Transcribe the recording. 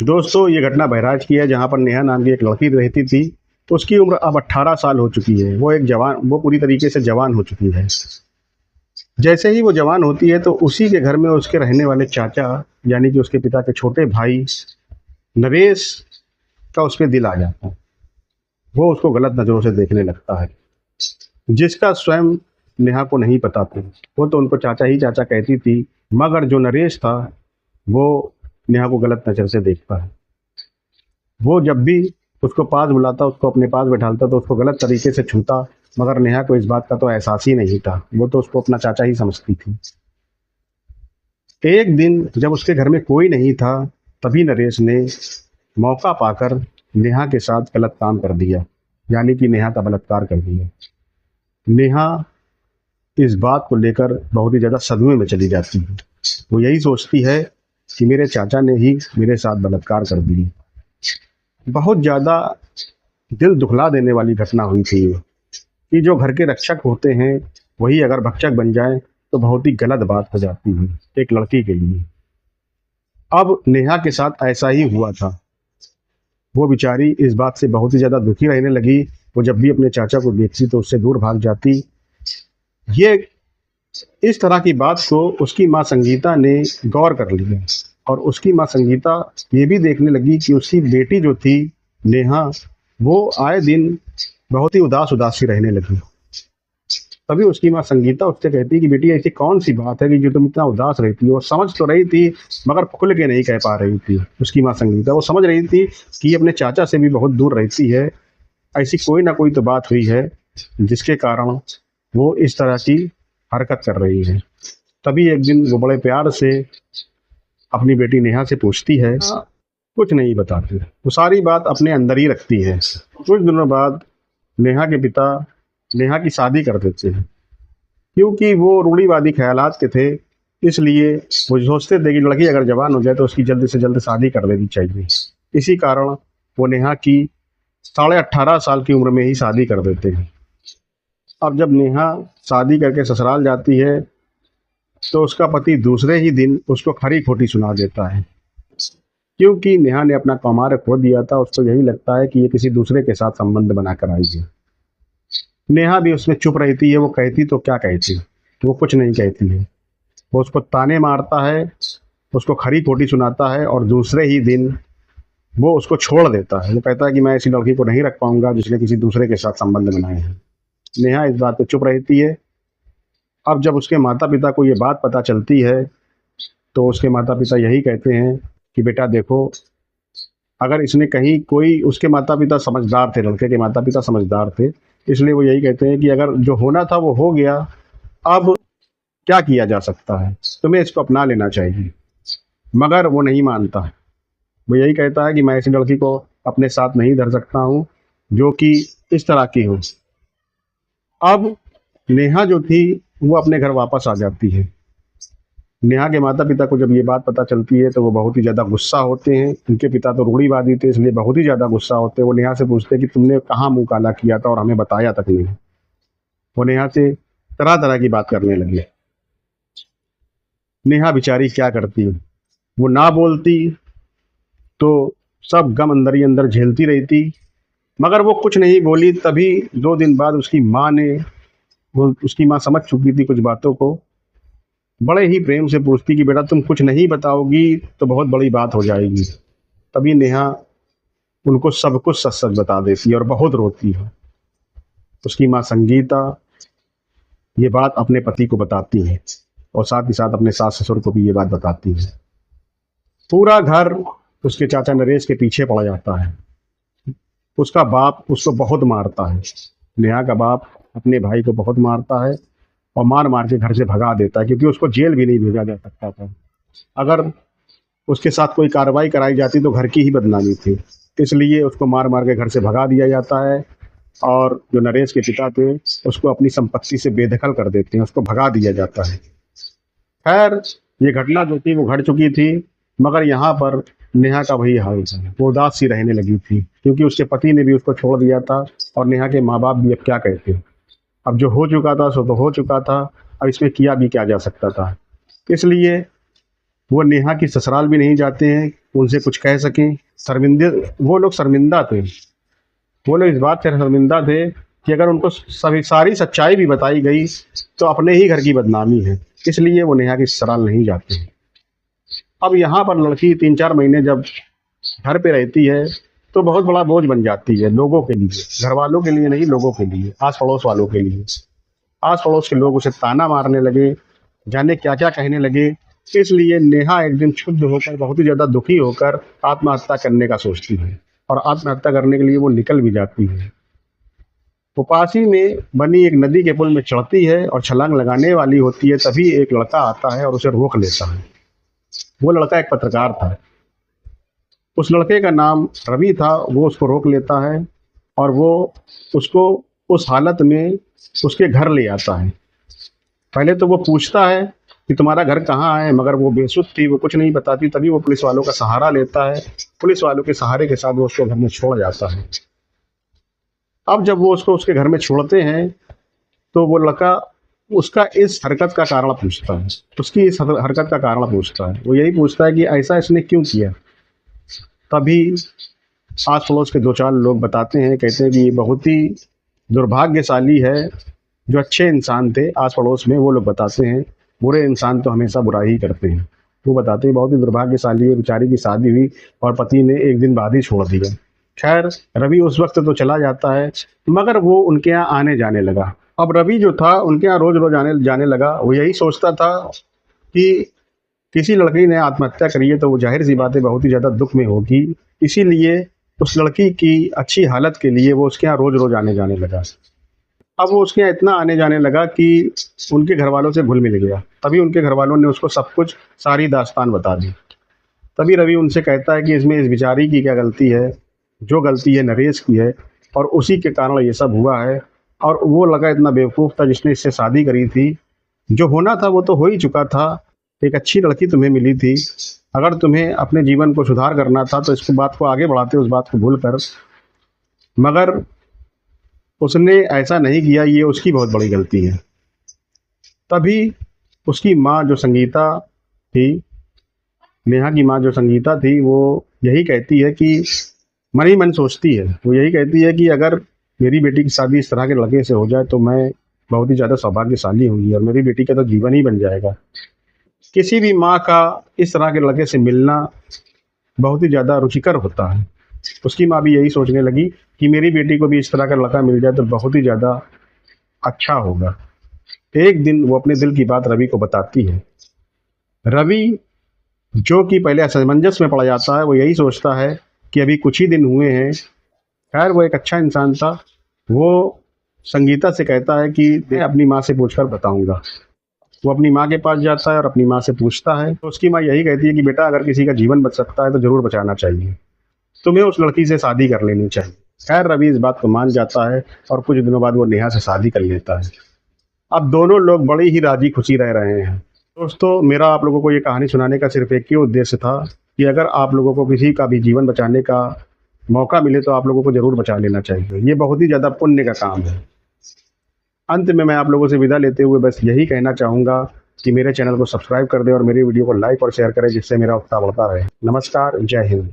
दोस्तों, ये घटना बहराइच की है, जहाँ पर नेहा नाम की एक लड़की रहती थी। उसकी उम्र अब 18 साल हो चुकी है। वो पूरी तरीके से जवान हो चुकी है। जैसे ही वो जवान होती है तो उसी के घर में उसके रहने वाले चाचा, यानी कि उसके पिता के छोटे भाई नरेश का उस पे दिल आ जाता है। वो उसको गलत नज़रों से देखने लगता है, जिसका स्वयं नेहा को नहीं पता था। वो तो उनको चाचा ही चाचा कहती थी, मगर जो नरेश था वो नेहा को गलत नज़र से देखता है। वो जब भी उसको पास बुलाता, उसको अपने पास बैठालता तो उसको गलत तरीके से छूता, मगर नेहा को इस बात का तो एहसास ही नहीं था। वो तो उसको अपना चाचा ही समझती थी। एक दिन जब उसके घर में कोई नहीं था, तभी नरेश ने मौका पाकर नेहा के साथ गलत काम कर दिया, यानी कि नेहा का बलात्कार कर दिया। नेहा इस बात को लेकर बहुत ही ज़्यादा सदमे में चली जाती है। वो यही सोचती है कि मेरे चाचा ने ही मेरे साथ बलात्कार कर दिया। बहुत ज़्यादा दिल दुखला देने वाली घटना हुई थी ये, कि जो घर के रक्षक होते हैं वही अगर भक्षक बन जाए तो बहुत ही गलत बात हो जाती है एक लड़की के लिए। अब नेहा के साथ ऐसा ही हुआ था। वो बेचारी इस बात से बहुत ही ज़्यादा दुखी रहने लगी। वो जब भी अपने चाचा को देखती तो उससे दूर भाग जाती। ये इस तरह की बात को उसकी माँ संगीता ने गौर कर लिया, और उसकी माँ संगीता ये भी देखने लगी कि उसकी बेटी जो थी नेहा, वो आए दिन बहुत ही उदास उदास सी रहने लगी। तभी उसकी माँ संगीता उससे कहती है कि बेटी, ऐसी कौन सी बात है कि जो तुम इतना उदास रहती हो। वो समझ तो रही थी, मगर खुल के नहीं कह पा रही थी। उसकी माँ संगीता वो समझ रही थी कि ये अपने चाचा से भी बहुत दूर रहती है। ऐसी कोई ना कोई तो बात हुई है जिसके कारण वो इस तरह की हरकत कर रही है। तभी एक दिन वो बड़े प्यार से अपनी बेटी नेहा से पूछती है। कुछ नहीं बताती, वो सारी बात अपने अंदर ही रखती है। कुछ दिनों बाद नेहा के पिता नेहा की शादी कर देते हैं, क्योंकि वो रूढ़िवादी ख्यालात के थे। इसलिए वो सोचते थे कि लड़की अगर जवान हो जाए तो उसकी जल्द से जल्द शादी कर देनी चाहिए। इसी कारण वो नेहा की 18.5 साल की उम्र में ही शादी कर देते हैं। अब जब नेहा शादी करके ससुराल जाती है तो उसका पति दूसरे ही दिन उसको खरी खोटी सुना देता है, क्योंकि नेहा ने अपना कौमार खो दिया था। उसको यही लगता है कि ये किसी दूसरे के साथ संबंध बनाकर आई है। नेहा भी उसमें चुप रहती है। वो कहती तो क्या कहती, वो कुछ नहीं कहती है। वो उसको ताने मारता है, उसको खरी खोटी सुनाता है, और दूसरे ही दिन वो उसको छोड़ देता है। वो कहता है कि मैं ऐसी लड़की को नहीं रख पाऊंगा जिसने किसी दूसरे के साथ संबंध बनाए हैं। नेहा इस बात पे चुप रहती है। अब जब उसके माता पिता को ये बात पता चलती है तो उसके माता पिता यही कहते हैं कि बेटा देखो, अगर इसने कहीं कोई, उसके माता पिता समझदार थे, लड़के के माता पिता समझदार थे, इसलिए वो यही कहते हैं कि अगर जो होना था वो हो गया, अब क्या किया जा सकता है, तुम्हें इसको अपना लेना चाहिए। मगर वो नहीं मानता है। वो यही कहता है कि मैं ऐसी लड़की को अपने साथ नहीं धर सकता हूँ जो कि इस तरह की हो। अब नेहा जो थी वो अपने घर वापस आ जाती है। नेहा के माता पिता को जब ये बात पता चलती है तो वो बहुत ही ज़्यादा गुस्सा होते हैं। उनके पिता तो रूढ़िवादी थे, इसलिए बहुत ही ज़्यादा गुस्सा होते हैं। वो नेहा से पूछते हैं कि तुमने कहाँ मुंह काला किया था और हमें बताया तक नहीं। वो नेहा से तरह तरह की बात करने लगे। नेहा बेचारी क्या करती, वो ना बोलती तो सब गम अंदर ही अंदर झेलती रहती, मगर वो कुछ नहीं बोली। तभी 2 दिन बाद उसकी माँ ने, वो उसकी माँ समझ चुकी थी कुछ बातों को, बड़े ही प्रेम से पूछती कि बेटा तुम कुछ नहीं बताओगी तो बहुत बड़ी बात हो जाएगी। तभी नेहा उनको सब कुछ सच सच बता देती है और बहुत रोती है। उसकी माँ संगीता ये बात अपने पति को बताती है, और साथ ही साथ अपने सास ससुर को भी ये बात बताती है। पूरा घर उसके चाचा नरेश के पीछे पड़ जाता है। उसका बाप उसको बहुत मारता है। नेहा का बाप अपने भाई को बहुत मारता है और मार मार के घर से भगा देता है, क्योंकि उसको जेल भी नहीं भेजा जा सकता था। अगर उसके साथ कोई कार्रवाई कराई जाती तो घर की ही बदनामी थी। इसलिए उसको मार मार के घर से भगा दिया जाता है, और जो नरेश के पिता थे उसको अपनी संपत्ति से बेदखल कर देते हैं, उसको भगा दिया जाता है। खैर, ये घटना जो थी वो घट चुकी थी, मगर यहाँ पर नेहा का वही हाल था। वो उदास सी रहने लगी थी, क्योंकि उसके पति ने भी उसको छोड़ दिया था, और नेहा के माँ बाप भी अब क्या कहते। अब जो हो चुका था सो तो हो चुका था। अब इसमें किया भी क्या जा सकता था। इसलिए वो नेहा की ससुराल भी नहीं जाते हैं, उनसे कुछ कह सकें। शर्मिंदे वो लोग शर्मिंदा थे। वो लोग इस बात से शर्मिंदा थे कि अगर उनको सभी सारी सच्चाई भी बताई गई तो अपने ही घर की बदनामी है, इसलिए वो नेहा की ससुराल नहीं जाते हैं। अब यहाँ पर लड़की 3-4 महीने जब घर पे रहती है तो बहुत बड़ा बोझ बन जाती है लोगों के लिए, घर वालों के लिए नहीं, लोगों के लिए, आस पड़ोस वालों के लिए। आस पड़ोस के लोग उसे ताना मारने लगे, जाने क्या क्या कहने लगे। इसलिए नेहा एक दिन क्षुब्ध होकर, बहुत ही ज़्यादा दुखी होकर आत्महत्या करने का सोचती है और आत्महत्या करने के लिए वो निकल भी जाती है। वो पास ही में बनी एक नदी के पुल में चढ़ती है और छलांग लगाने वाली होती है, तभी एक लड़का आता है और उसे रोक लेता है। वो लड़का एक पत्रकार था। उस लड़के का नाम रवि था। वो उसको रोक लेता है और वो उसको उस हालत में उसके घर ले आता है। पहले तो वो पूछता है कि तुम्हारा घर कहाँ है, मगर वो बेसुध थी, वो कुछ नहीं बताती। तभी वो पुलिस वालों का सहारा लेता है। पुलिस वालों के सहारे के साथ वो उसको घर में छोड़ जाता है। अब जब वो उसको उसके घर में छोड़ते हैं तो वो लड़का उसका इस हरकत का कारण पूछता है, उसकी इस हरकत का कारण पूछता है। वो यही पूछता है कि ऐसा इसने क्यों किया। तभी आस पड़ोस के 2-4 लोग बताते हैं, कहते हैं कि ये बहुत ही दुर्भाग्यशाली है। जो अच्छे इंसान थे आस पड़ोस में, वो लोग बताते हैं, बुरे इंसान तो हमेशा बुरा ही करते हैं। वो बताते हैं बहुत ही दुर्भाग्यशाली है, बेचारी की शादी हुई और पति ने एक दिन बाद ही छोड़ दिया। खैर, रवि उस वक्त तो चला जाता है, मगर वो उनके यहाँ आने जाने लगा। अब रवि जो था उनके यहाँ रोज रोज आने जाने लगा। वो यही सोचता था कि किसी लड़की ने आत्महत्या करी है तो वो जाहिर सी बात है बहुत ही ज़्यादा दुख में होगी। इसीलिए उस लड़की की अच्छी हालत के लिए वो उसके यहाँ रोज रोज आने जाने लगा। अब वो उसके यहाँ इतना आने जाने लगा कि उनके घर वालों से घुल मिल गया। तभी उनके घर वालों ने उसको सब कुछ, सारी दास्तान बता दी। तभी रवि उनसे कहता है कि इसमें इस बेचारी की क्या गलती है, जो गलती है नरेश की है और उसी के कारण ये सब हुआ है। और वो लगा इतना बेवकूफ़ था जिसने इससे शादी करी थी। जो होना था वो तो हो ही चुका था। एक अच्छी लड़की तुम्हें मिली थी। अगर तुम्हें अपने जीवन को सुधार करना था तो इसको बात को आगे बढ़ाते, उस बात को भूल कर। मगर उसने ऐसा नहीं किया, ये उसकी बहुत बड़ी गलती है। तभी उसकी माँ जो संगीता थी, नेहा की माँ जो संगीता थी, वो यही कहती है कि मन ही मन सोचती है, वो यही कहती है कि अगर मेरी बेटी की शादी इस तरह के लड़के से हो जाए तो मैं बहुत ही ज़्यादा सौभाग्यशाली होंगी और मेरी बेटी का तो जीवन ही बन जाएगा। किसी भी माँ का इस तरह के लड़के से मिलना बहुत ही ज़्यादा रुचिकर होता है। उसकी माँ भी यही सोचने लगी कि मेरी बेटी को भी इस तरह का लड़का मिल जाए तो बहुत ही ज़्यादा अच्छा होगा। एक दिन वो अपने दिल की बात रवि को बताती है। रवि, जो कि पहले असमंजस में पड़ जाता है, वो यही सोचता है कि अभी कुछ ही दिन हुए हैं। खैर, वो एक अच्छा इंसान था। वो संगीता से कहता है कि मैं अपनी माँ से पूछकर बताऊंगा। वो अपनी माँ के पास जाता है और अपनी माँ से पूछता है तो उसकी माँ यही कहती है कि बेटा, अगर किसी का जीवन बच सकता है तो ज़रूर बचाना चाहिए, तुम्हें उस लड़की से शादी कर लेनी चाहिए। खैर, रवि इस बात को मान जाता है और कुछ दिनों बाद वो नेहा से शादी कर लेता है। अब दोनों लोग बड़ी ही राजी खुशी रह रहे हैं। दोस्तों, मेरा आप लोगों को ये कहानी सुनाने का सिर्फ एक ही उद्देश्य था कि अगर आप लोगों को किसी का भी जीवन बचाने का मौका मिले तो आप लोगों को ज़रूर बचा लेना चाहिए। ये बहुत ही ज़्यादा पुण्य का काम है। अंत में मैं आप लोगों से विदा लेते हुए बस यही कहना चाहूँगा कि मेरे चैनल को सब्सक्राइब कर दें और मेरी वीडियो को लाइक और शेयर करें, जिससे मेरा उत्साह बढ़ता रहे। नमस्कार, जय हिंद।